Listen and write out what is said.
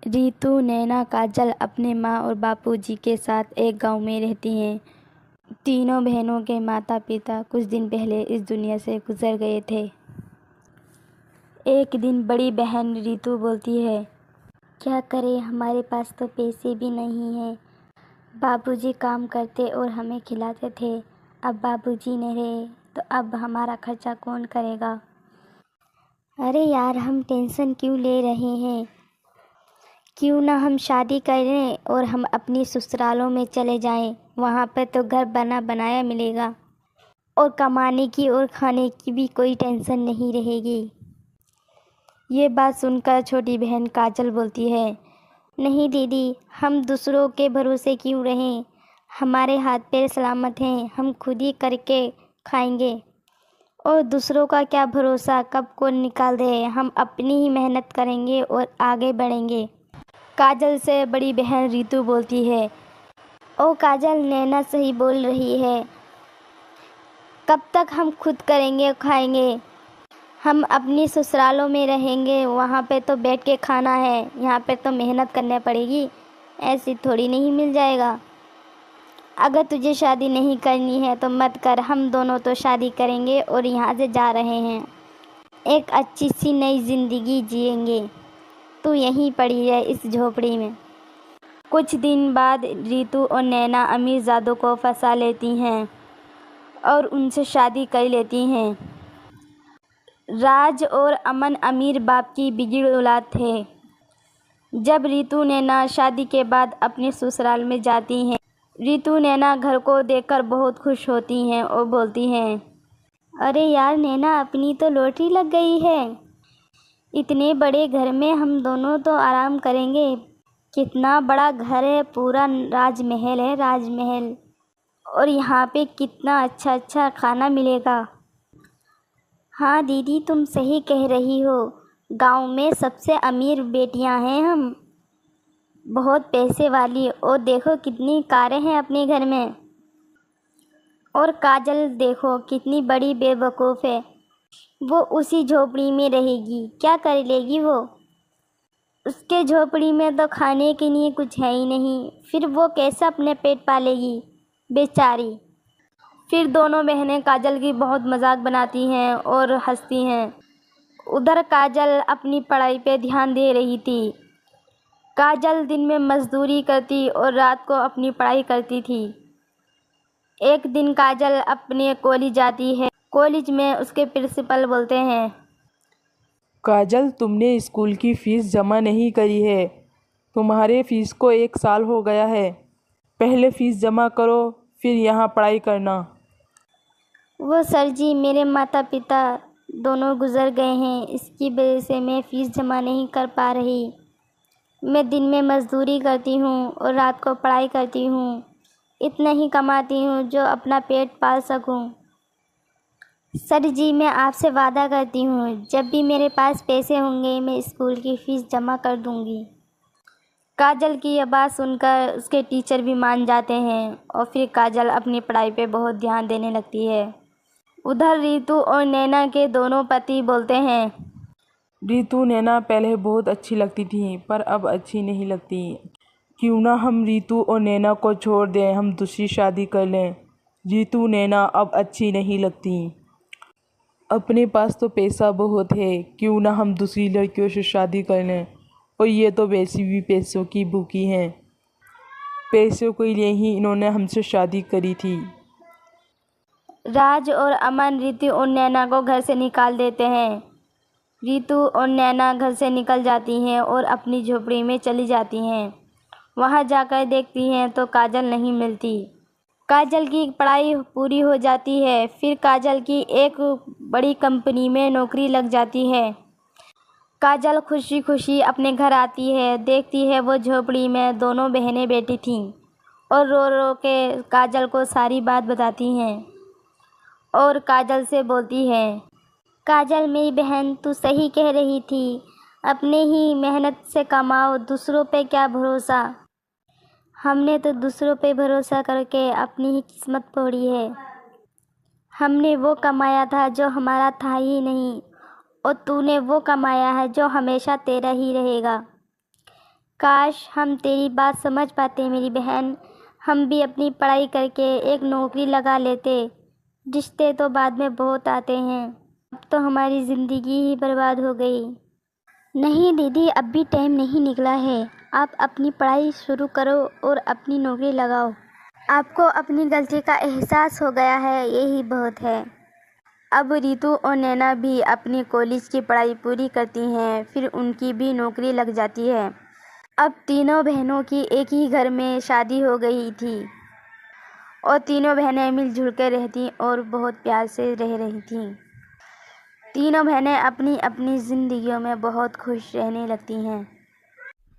रीतू, नैना, काजल अपने माँ और बापूजी के साथ एक गांव में रहती हैं। तीनों बहनों के माता पिता कुछ दिन पहले इस दुनिया से गुजर गए थे। एक दिन बड़ी बहन रीतू बोलती है, क्या करें, हमारे पास तो पैसे भी नहीं हैं। बापूजी काम करते और हमें खिलाते थे। अब बापूजी नहीं रहे तो अब हमारा खर्चा कौन करेगा। अरे यार, हम टेंशन क्यों ले रहे हैं। क्यों ना हम शादी करें और हम अपनी ससुरालों में चले जाएं। वहाँ पर तो घर बना बनाया मिलेगा और कमाने की और खाने की भी कोई टेंशन नहीं रहेगी। ये बात सुनकर छोटी बहन काजल बोलती है, नहीं दीदी, हम दूसरों के भरोसे क्यों रहें। हमारे हाथ पैर सलामत हैं, हम खुद ही करके खाएंगे और दूसरों का क्या भरोसा कब कौन निकाल दे। हम अपनी ही मेहनत करेंगे और आगे बढ़ेंगे। काजल से बड़ी बहन रीतू बोलती है, ओ काजल, नैना सही बोल रही है। कब तक हम खुद करेंगे और खाएंगे। हम अपनी ससुरालों में रहेंगे, वहाँ पे तो बैठ के खाना है, यहाँ पे तो मेहनत करनी पड़ेगी, ऐसी थोड़ी नहीं मिल जाएगा। अगर तुझे शादी नहीं करनी है तो मत कर, हम दोनों तो शादी करेंगे और यहाँ से जा रहे हैं। एक अच्छी सी नई ज़िंदगी जिएंगे। तू यहीं पड़ी है इस झोपड़ी में। कुछ दिन बाद रीतू और नैना अमीरजादों को फंसा लेती हैं और उनसे शादी कर लेती हैं। राज और अमन अमीर बाप की बिगड़ी औलाद थे। जब रीतू नैना शादी के बाद अपने ससुराल में जाती हैं, रीतू नैना घर को देखकर बहुत खुश होती हैं और बोलती हैं, अरे यार नैना, अपनी तो लॉटरी लग गई है। इतने बड़े घर में हम दोनों तो आराम करेंगे। कितना बड़ा घर है, पूरा राजमहल है, राजमहल। और यहाँ पे कितना अच्छा अच्छा खाना मिलेगा। हाँ दीदी, तुम सही कह रही हो। गांव में सबसे अमीर बेटियां हैं हम, बहुत पैसे वाली। और देखो कितनी कारें हैं अपने घर में। और काजल देखो कितनी बड़ी बेवकूफ़ है, वो उसी झोपड़ी में रहेगी, क्या कर लेगी वो। उसके झोपड़ी में तो खाने के लिए कुछ है ही नहीं, फिर वो कैसे अपने पेट पालेगी बेचारी। फिर दोनों बहनें काजल की बहुत मजाक बनाती हैं और हंसती हैं। उधर काजल अपनी पढ़ाई पे ध्यान दे रही थी। काजल दिन में मजदूरी करती और रात को अपनी पढ़ाई करती थी। एक दिन काजल अपने कॉलेज जाती है। कॉलेज में उसके प्रिंसिपल बोलते हैं, काजल, तुमने स्कूल की फ़ीस जमा नहीं करी है। तुम्हारे फ़ीस को 1 साल हो गया है। पहले फ़ीस जमा करो, फिर यहाँ पढ़ाई करना। वो सर जी, मेरे माता पिता दोनों गुजर गए हैं, इसकी वजह से मैं फ़ीस जमा नहीं कर पा रही। मैं दिन में मजदूरी करती हूँ और रात को पढ़ाई करती हूँ। इतना ही कमाती हूँ जो अपना पेट पाल सकूँ। सर जी, मैं आपसे वादा करती हूँ, जब भी मेरे पास पैसे होंगे मैं स्कूल की फ़ीस जमा कर दूँगी। काजल की यह बात सुनकर उसके टीचर भी मान जाते हैं और फिर काजल अपनी पढ़ाई पे बहुत ध्यान देने लगती है। उधर रीतू और नैना के दोनों पति बोलते हैं, रीतू नैना पहले बहुत अच्छी लगती थी, पर अब अच्छी नहीं लगती। क्यों ना हम रीतू और नैना को छोड़ दें, हम दूसरी शादी कर लें। रीतू नैना अब अच्छी नहीं लगती। अपने पास तो पैसा बहुत है, क्यों ना हम दूसरी लड़कियों से शादी कर लें। और ये तो वैसी भी पैसों की भूखी हैं। पैसों के लिए ही इन्होंने हमसे शादी करी थी। राज और अमन रीतू और नैना को घर से निकाल देते हैं। रीतू और नैना घर से निकल जाती हैं और अपनी झोपड़ी में चली जाती हैं। वहां जाकर देखती हैं तो काजल नहीं मिलती। काजल की पढ़ाई पूरी हो जाती है, फिर काजल की एक बड़ी कंपनी में नौकरी लग जाती है। काजल खुशी खुशी अपने घर आती है, देखती है वो झोपड़ी में दोनों बहनें बैठी थीं और रो रो के काजल को सारी बात बताती हैं और काजल से बोलती है, काजल मेरी बहन, तू सही कह रही थी। अपने ही मेहनत से कमाओ, दूसरों पे क्या भरोसा। हमने तो दूसरों पे भरोसा करके अपनी ही किस्मत तोड़ी है। हमने वो कमाया था जो हमारा था ही नहीं, और तूने वो कमाया है जो हमेशा तेरा ही रहेगा। काश हम तेरी बात समझ पाते मेरी बहन। हम भी अपनी पढ़ाई करके एक नौकरी लगा लेते। रिश्ते तो बाद में बहुत आते हैं, अब तो हमारी ज़िंदगी ही बर्बाद हो गई। नहीं दीदी, अब भी टाइम नहीं निकला है। आप अपनी पढ़ाई शुरू करो और अपनी नौकरी लगाओ। आपको अपनी गलती का एहसास हो गया है, यही बहुत है। अब रितु और नैना भी अपनी कॉलेज की पढ़ाई पूरी करती हैं, फिर उनकी भी नौकरी लग जाती है। अब तीनों बहनों की एक ही घर में शादी हो गई थी और तीनों बहनें मिलजुल कर रहती और बहुत प्यार से रह रही थीं। तीनों बहनें अपनी अपनी ज़िंदगियों में बहुत खुश रहने लगती हैं।